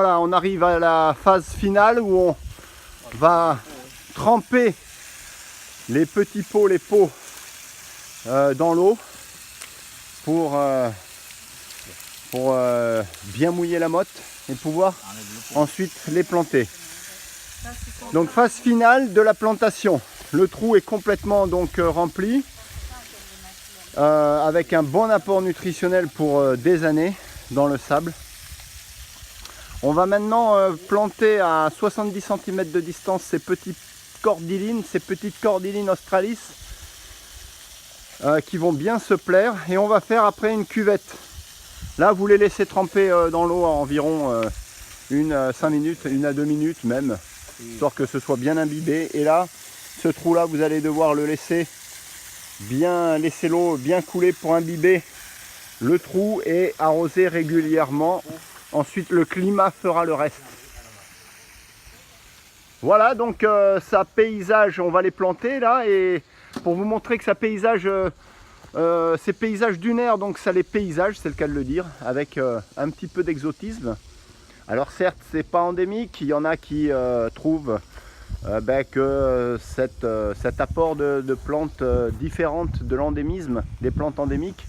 Voilà, on arrive à la phase finale où on va tremper les petits pots, les pots dans l'eau pour bien mouiller la motte et pouvoir ensuite les planter. Donc phase finale de la plantation. Le trou est complètement donc rempli avec un bon apport nutritionnel pour des années dans le sable. On va maintenant planter à 70 cm de distance ces petites cordylines australis qui vont bien se plaire, et on va faire après une cuvette. Là vous les laissez tremper dans l'eau environ 5 minutes, 1 à 2 minutes même, histoire que ce soit bien imbibé. Et là, ce trou là, vous allez devoir le laisser l'eau bien couler pour imbiber le trou et arroser régulièrement. Ensuite le climat fera le reste. Voilà, donc ça paysage, on va les planter là, et pour vous montrer que ça paysage, ces paysages dunaires, donc ça les paysages, c'est le cas de le dire, avec un petit peu d'exotisme. Alors certes, c'est pas endémique, il y en a qui trouvent que cet apport de plantes différentes de l'endémisme, des plantes endémiques,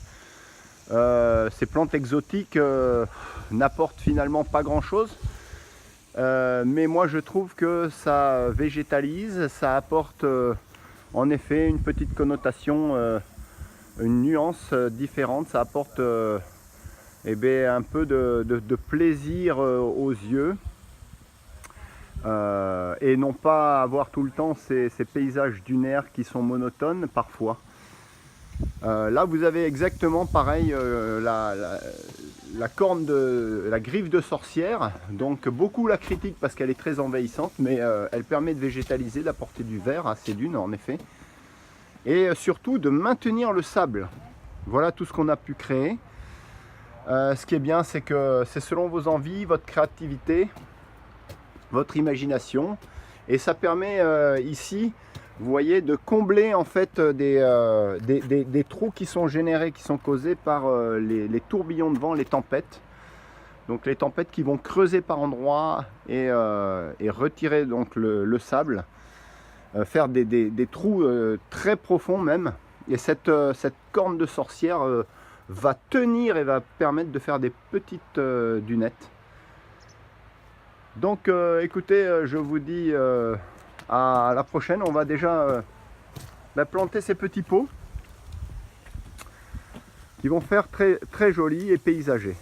ces plantes exotiques n'apportent finalement pas grand chose, mais moi je trouve que ça végétalise, ça apporte en effet une petite connotation, une nuance différente, ça apporte un peu de plaisir aux yeux, et non pas avoir tout le temps ces paysages dunaires qui sont monotones parfois. Là vous avez exactement pareil, la corne la griffe de sorcière. Donc beaucoup la critiquent parce qu'elle est très envahissante, mais elle permet de végétaliser, d'apporter du vert à ces dunes en effet, et surtout de maintenir le sable. Voilà tout ce qu'on a pu créer. Ce qui est bien, c'est que c'est selon vos envies, votre créativité, votre imagination, et ça permet ici, vous voyez, de combler en fait des trous qui sont générés, qui sont causés par les tourbillons de vent, les tempêtes. Donc les tempêtes qui vont creuser par endroits et retirer donc le sable, faire des trous très profonds même. Et cette corne de sorcière va tenir et va permettre de faire des petites dunettes. Donc écoutez, je vous dis à la prochaine. On va déjà planter ces petits pots qui vont faire très, très jolis et paysagers.